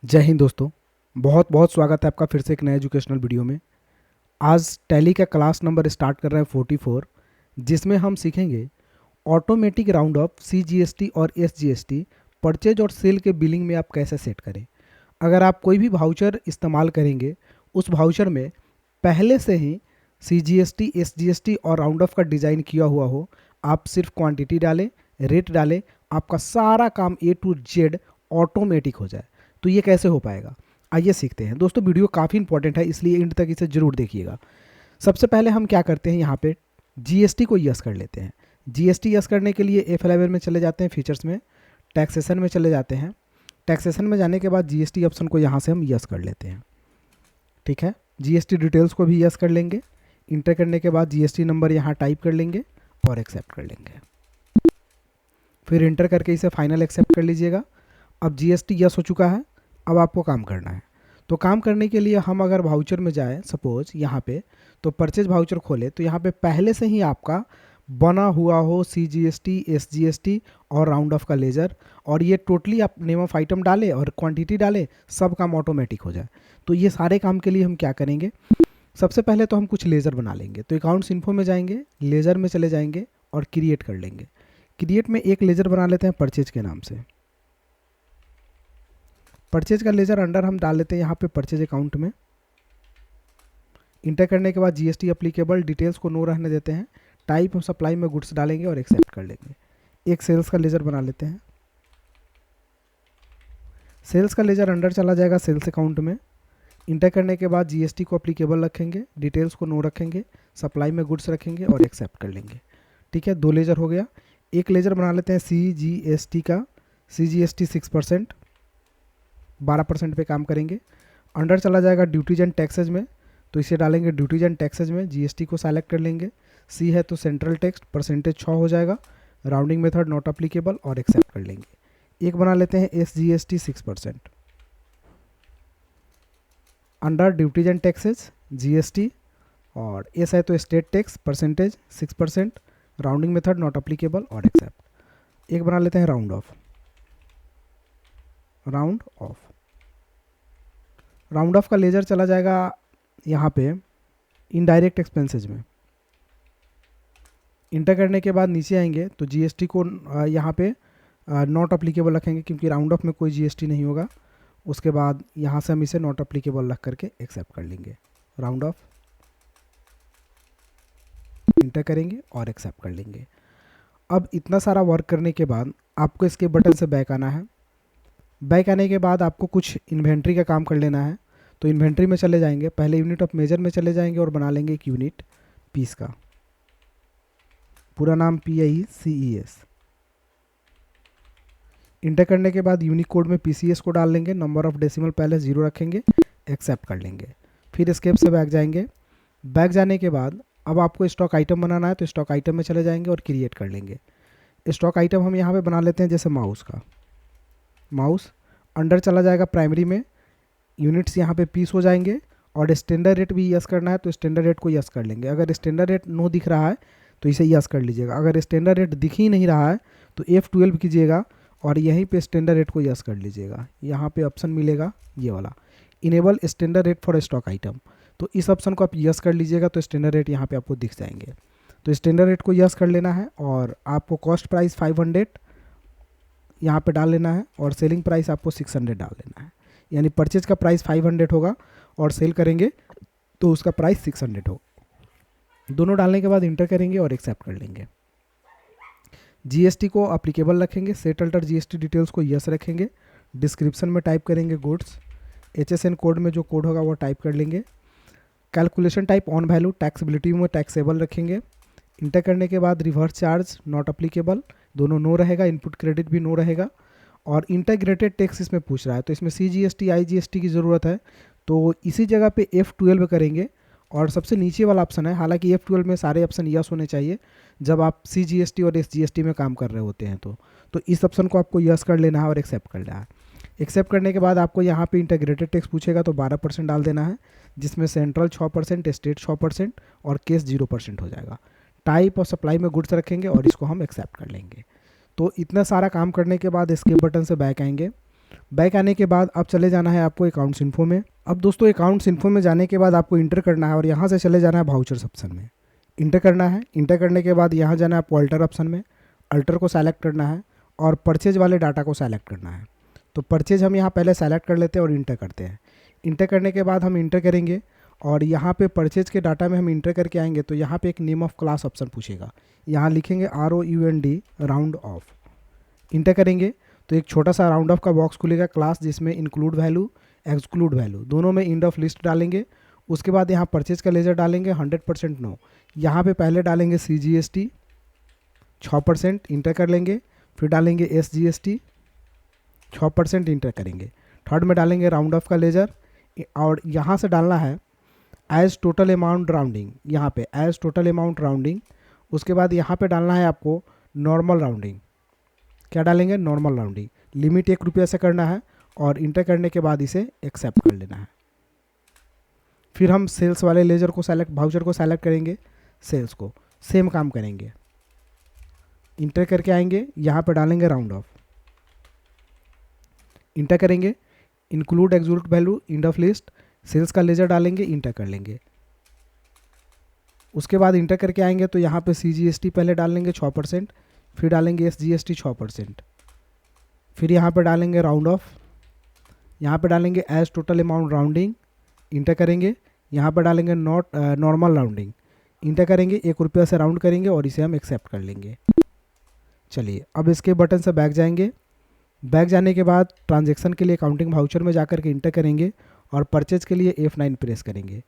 जय हिंद दोस्तों। बहुत बहुत स्वागत है आपका फिर से एक नए एजुकेशनल वीडियो में। आज टैली का क्लास नंबर स्टार्ट कर रहे हैं 44, जिसमें हम सीखेंगे ऑटोमेटिक राउंड ऑफ CGST और SGST परचेज और सेल के बिलिंग में आप कैसे सेट करें। अगर आप कोई भी वाउचर इस्तेमाल करेंगे, उस वाउचर में पहले से ही CGST SGST और राउंड ऑफ का डिज़ाइन किया हुआ हो, आप सिर्फ क्वांटिटी डालें, रेट डालें, आपका सारा काम A to Z ऑटोमेटिक हो जाए। तो ये कैसे हो पाएगा, आइए सीखते हैं। दोस्तों वीडियो काफ़ी इंपॉर्टेंट है, इसलिए एंड तक इसे जरूर देखिएगा। सबसे पहले हम क्या करते हैं, यहाँ पे GST को यस कर लेते हैं। GST यस करने के लिए F11 में चले जाते हैं, फीचर्स में, टैक्सेशन में चले जाते हैं। टैक्सेशन में जाने के बाद GST ऑप्शन को यहाँ से हम यस कर लेते हैं। ठीक है, GST डिटेल्स को भी यस कर लेंगे। इंटर करने के बाद GST नंबर यहाँ टाइप कर लेंगे और एक्सेप्ट कर लेंगे। फिर इंटर करके इसे फाइनल एक्सेप्ट कर लीजिएगा। अब GST यस हो चुका है। अब आपको काम करना है। तो काम करने के लिए हम अगर वाउचर में जाएं, सपोज यहाँ पे, तो परचेज वाउचर खोले तो यहाँ पे पहले से ही आपका बना हुआ हो CGST SGST और राउंड ऑफ का लेजर, और ये टोटली आप नेम ऑफ आइटम डाले और क्वांटिटी डाले, सब काम ऑटोमेटिक हो जाए। तो ये सारे काम के लिए हम क्या करेंगे, सबसे पहले तो हम कुछ लेजर बना लेंगे। तो अकाउंट्स इन्फो में जाएंगे, लेजर में चले जाएंगे और क्रिएट कर लेंगे। क्रिएट में एक लेजर बना लेते हैं परचेज के नाम से। परचेज का लेजर अंडर हम डाल लेते हैं यहाँ पे परचेज अकाउंट में। इंटर करने के बाद GST अप्लीकेबल डिटेल्स को नो रहने देते हैं। टाइप हम सप्लाई में गुड्स डालेंगे और एक्सेप्ट कर लेंगे। एक सेल्स का लेजर बना लेते हैं। सेल्स का लेजर अंडर चला जाएगा सेल्स अकाउंट में। इंटर करने के बाद GST को अप्लीकेबल रखेंगे, डिटेल्स को नो रखेंगे, सप्लाई में गुड्स रखेंगे और एक्सेप्ट कर लेंगे। ठीक है, 2 लेजर हो गया। एक लेजर बना लेते हैं CGST का। CGST 6%, 12% पे काम करेंगे। अंडर चला जाएगा ड्यूटीज एंड टैक्सेज में, तो इसे डालेंगे ड्यूटीज एंड टैक्सेज में। GST को सेलेक्ट कर लेंगे। C है तो सेंट्रल टैक्स, परसेंटेज 6 हो जाएगा। राउंडिंग मेथड नॉट अप्लीकेबल और एक्सेप्ट कर लेंगे। एक बना लेते हैं SGST 6%। Under duties and taxes GST, और S है तो state tax, percentage 6%, rounding method not applicable और एक्सेप्ट। एक बना लेते हैं round of. Round of, round of का लेजर चला जाएगा यहाँ पे इनडायरेक्ट एक्सपेंसेज में। इंटर करने के बाद नीचे आएंगे तो GST को यहाँ पे नॉट अप्लीकेबल रखेंगे, क्योंकि राउंड ऑफ में कोई GST नहीं होगा। उसके बाद यहाँ से हम इसे नॉट अप्लीकेबल रख करके एक्सेप्ट कर लेंगे। राउंड ऑफ, इंटर करेंगे और एक्सेप्ट कर लेंगे। अब इतना सारा वर्क करने के बाद आपको इसके बटन से बैक आना है। बैक आने के बाद आपको कुछ इन्वेंट्री का काम कर लेना है। तो इन्वेंट्री में चले जाएंगे, पहले यूनिट ऑफ मेजर में चले जाएंगे और बना लेंगे एक यूनिट पीस का। पूरा नाम PICES। इंटर करने के बाद यूनिक कोड में PCS को डाल लेंगे। नंबर ऑफ डेसिमल पहले 0 रखेंगे, एक्सेप्ट कर लेंगे। फिर स्केप से बैक जाएंगे। बैक जाने के बाद अब आपको स्टॉक आइटम बनाना है, तो स्टॉक आइटम में चले जाएंगे और क्रिएट कर लेंगे। स्टॉक आइटम हम यहाँ पे बना लेते हैं जैसे माउस का। माउस अंडर चला जाएगा प्राइमरी में, यूनिट्स यहाँ पे पीस हो जाएंगे, और स्टैंडर्ड रेट भी यस करना है तो स्टैंडर्ड रेट को यस कर लेंगे। अगर स्टैंडर्ड रेट नो दिख रहा है तो इसे यस कर लीजिएगा। अगर स्टैंडर्ड रेट दिख ही नहीं रहा है तो F12 कीजिएगा और यहीं पे स्टैंडर्ड रेट को यस कर लीजिएगा। यहाँ पे ऑप्शन मिलेगा ये वाला, enable standard rate for stock item, तो इस ऑप्शन को आप यस कर लीजिएगा तो स्टैंडर्ड रेट यहाँ पे आपको दिख जाएंगे। तो स्टैंडर्ड रेट को यस कर लेना है, और आपको कॉस्ट प्राइस 500 यहाँ पे डाल लेना है, और सेलिंग प्राइस आपको 600 डाल लेना है। यानी परचेज का प्राइस 500 होगा और सेल करेंगे तो उसका प्राइस 600 होगा। दोनों डालने के बाद इंटर करेंगे और एक्सेप्ट कर लेंगे। GST को अप्लीकेबल रखेंगे, सेट अल्टर GST डिटेल्स को यस रखेंगे। डिस्क्रिप्शन में टाइप करेंगे गुड्स, HSN कोड में जो कोड होगा वो टाइप कर लेंगे। Calculation type on value, taxability में टैक्सेबल रखेंगे। इंटर करने के बाद रिवर्स चार्ज नॉट अप्लीकेबल, दोनों नो रहेगा, इनपुट क्रेडिट भी नो रहेगा। और इंटीग्रेटेड टैक्स इसमें पूछ रहा है, तो इसमें CGST IGST की ज़रूरत है, तो इसी जगह पे F12 करेंगे। और सबसे नीचे वाला ऑप्शन है, हालांकि F12 में सारे ऑप्शन यस होने चाहिए जब आप CGST और SGST में काम कर रहे होते हैं। तो इस ऑप्शन को आपको यस कर लेना है और एक्सेप्ट कर लेना है। एक्सेप्ट करने के बाद आपको यहाँ पे इंटीग्रेटेड टैक्स पूछेगा तो 12% डाल देना है, जिसमें सेंट्रल 6%, स्टेट 6% और केस 0% हो जाएगा। टाइप और सप्लाई में गुड्स रखेंगे और इसको हम एक्सेप्ट कर लेंगे। तो इतना सारा काम करने के बाद एस्केप बटन से बैक आएंगे। बैक आने के बाद अब चले जाना है आपको अकाउंट्स इन्फो में। अब दोस्तों अकाउंट्स इन्फो में जाने के बाद आपको इंटर करना है और यहाँ से चले जाना है वाउचर्स ऑप्शन में, इंटर करना है। इंटर करने के बाद यहाँ जाना है आपको अल्टर ऑप्शन में, अल्टर को सेलेक्ट करना है और परचेज वाले डाटा को सेलेक्ट करना है। तो परचेज हम यहाँ पहले सेलेक्ट कर लेते हैं और इंटर करते हैं। इंटर करने के बाद हम इंटर करेंगे और यहाँ पे परचेज के डाटा में हम इंटर करके आएंगे तो यहाँ पे एक नेम ऑफ क्लास ऑप्शन पूछेगा, यहाँ लिखेंगे ROUND राउंड ऑफ। इंटर करेंगे तो एक छोटा सा राउंड ऑफ का बॉक्स खुलेगा क्लास, जिसमें इंक्लूड वैल्यू एक्सक्लूड वैल्यू दोनों में इंड ऑफ लिस्ट डालेंगे। उसके बाद यहाँ परचेज का लेजर डालेंगे 100% नो। यहाँ पे पहले डालेंगे CGST 6%, इंटर कर लेंगे। फिर डालेंगे SGST 6%, इंटर करेंगे। थर्ड में डालेंगे राउंड ऑफ का लेजर और यहाँ से डालना है एज टोटल अमाउंट राउंडिंग, यहाँ पे एज टोटल अमाउंट राउंडिंग। उसके बाद यहाँ पे डालना है आपको नॉर्मल राउंडिंग। क्या डालेंगे? Normal rounding. लिमिट ₹1 से करना है और इंटर करने के बाद इसे एक्सेप्ट कर लेना है। फिर हम सेल्स वाले लेजर को सेलेक्ट, वाउचर को सेलेक्ट करेंगे, सेल्स को सेम काम करेंगे। इंटर करके आएंगे, यहाँ पे डालेंगे राउंड ऑफ, इंटर करेंगे। Include exclude value end of list, sales का लेजर डालेंगे, इंटर कर लेंगे। उसके बाद इंटर करके आएंगे तो यहाँ पे CGST पहले डालेंगे 6%, फिर डालेंगे SGST 6%, फिर यहाँ पे डालेंगे राउंड ऑफ, यहाँ पे डालेंगे as total amount rounding, enter करेंगे। यहाँ पे डालेंगे नॉर्मल राउंडिंग, इंटर करेंगे। ₹1 से राउंड करेंगे और इसे हम एक्सेप्ट कर लेंगे। चलिए अब इसके बटन से बैक जाएंगे। बैक जाने के बाद ट्रांजैक्शन के लिए काउंटिंग वाउचर में जाकर के इंटर करेंगे और परचेज के लिए F9 प्रेस करेंगे।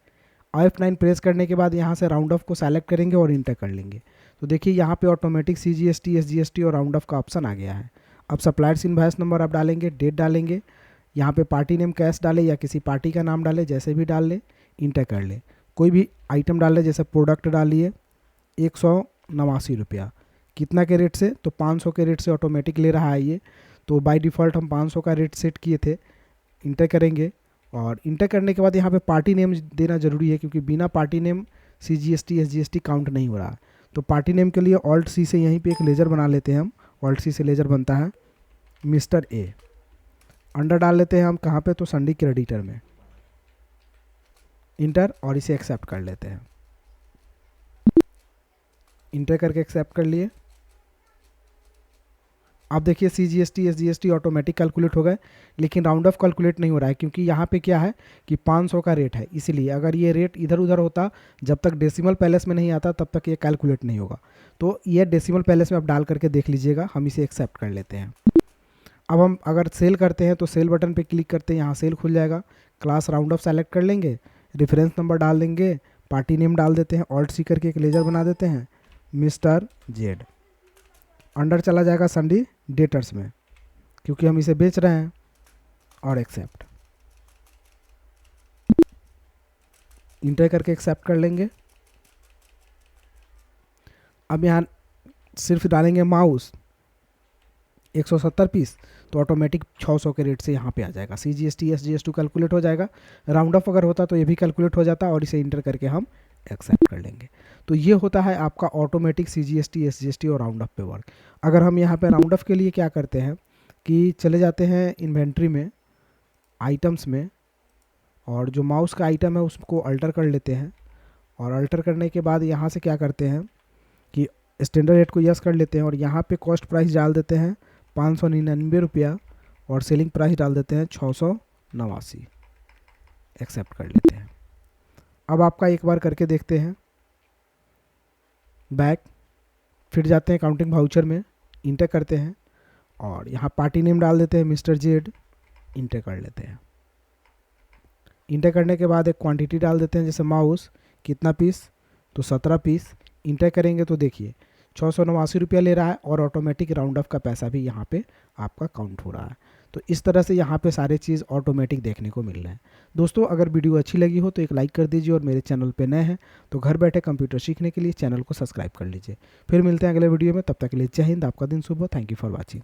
F9 प्रेस करने के बाद यहाँ से राउंड ऑफ को सेलेक्ट करेंगे और इंटर कर लेंगे। तो देखिए यहाँ पे ऑटोमेटिक CGST SGST और राउंड ऑफ का ऑप्शन आ गया है। अब सप्लायर्स इनवॉइस नंबर आप डालेंगे, डेट डालेंगे, यहाँ पे पार्टी नेम कैश डाले या किसी पार्टी का नाम डाले, जैसे भी डाल ले, इंटर कर ले। कोई भी आइटम डाल ले, जैसे प्रोडक्ट डालिए ₹189, कितना के रेट से? तो 500 के रेट से ऑटोमेटिक ले रहा है ये, तो बाय डिफ़ॉल्ट हम 500 का रेट सेट किए थे। इंटर करेंगे और इंटर करने के बाद यहाँ पे पार्टी नेम देना जरूरी है, क्योंकि बिना party name CGST SGST count नहीं हो रहा। तो पार्टी नेम के लिए Alt+C से यहीं पे एक लेजर बना लेते हैं हम। Alt+C से लेजर बनता है मिस्टर A। अंडर डाल लेते हैं हम कहाँ पे? तो संडी क्रेडिटर में। इंटर और इसे एक्सेप्ट कर लेते हैं। इंटर करके एक्सेप्ट कर लिए। आप देखिए CGST SGST ऑटोमेटिक कैलकुलेट हो गए, लेकिन राउंड ऑफ कैलकुलेट नहीं हो रहा है, क्योंकि यहाँ पे क्या है कि 500 का रेट है। इसलिए अगर ये रेट इधर उधर होता, जब तक डेसिमल पैलेस में नहीं आता तब तक ये कैलकुलेट नहीं होगा। तो ये डेसिमल पैलेस में आप डाल करके देख लीजिएगा। हम इसे एक्सेप्ट कर लेते हैं। अब हम अगर सेल करते हैं तो सेल बटन पे क्लिक करते हैं, यहाँ सेल खुल जाएगा। क्लास राउंड ऑफ सेलेक्ट कर लेंगे, रेफरेंस नंबर डाल देंगे, पार्टी नेम डाल देते हैं, Alt+C करके एक लेजर बना देते हैं मिस्टर Z। अंडर चला जाएगा संडी डेटर्स में, क्योंकि हम इसे बेच रहे हैं, और एक्सेप्ट। इंटर करके एक्सेप्ट कर लेंगे। अब यहाँ सिर्फ डालेंगे माउस 170 पीस, तो ऑटोमेटिक 600 के रेट से यहाँ पे आ जाएगा। CGST SGST कैलकुलेट हो जाएगा। राउंड ऑफ अगर होता तो ये भी कैलकुलेट हो जाता, और इसे इंटर करके हम एक्सेप्ट कर लेंगे। तो ये होता है आपका ऑटोमेटिक CGST SGST और राउंड ऑफ पे वर्क। अगर हम यहाँ पे राउंड ऑफ के लिए क्या करते हैं कि चले जाते हैं इन्वेंट्री में, आइटम्स में, और जो माउस का आइटम है उसको अल्टर कर लेते हैं। और अल्टर करने के बाद यहाँ से क्या करते हैं कि स्टैंडर्ड रेट को यस कर लेते हैं और यहाँ पे कॉस्ट प्राइस डाल देते हैं ₹599 और सेलिंग प्राइस डाल देते हैं 689। एक्सेप्ट कर लेते हैं। अब आपका एक बार करके देखते हैं। बैक, फिर जाते हैं काउंटिंग वाउचर में, इंटर करते हैं और यहाँ पार्टी नेम डाल देते हैं मिस्टर Z, इंटर कर लेते हैं। इंटर करने के बाद एक क्वांटिटी डाल देते हैं, जैसे माउस कितना पीस, तो 17 पीस। इंटर करेंगे तो देखिए ₹689 ले रहा है और ऑटोमेटिक राउंड ऑफ का पैसा भी यहाँ पे आपका काउंट हो रहा है। तो इस तरह से यहाँ पे सारे चीज़ ऑटोमेटिक देखने को मिल रहे हैं। दोस्तों अगर वीडियो अच्छी लगी हो तो एक लाइक कर दीजिए, और मेरे चैनल पे नए हैं तो घर बैठे कंप्यूटर सीखने के लिए चैनल को सब्सक्राइब कर लीजिए। फिर मिलते हैं अगले वीडियो में, तब तक के लिए जय हिंद, आपका दिन शुभ हो। Thank you for watching.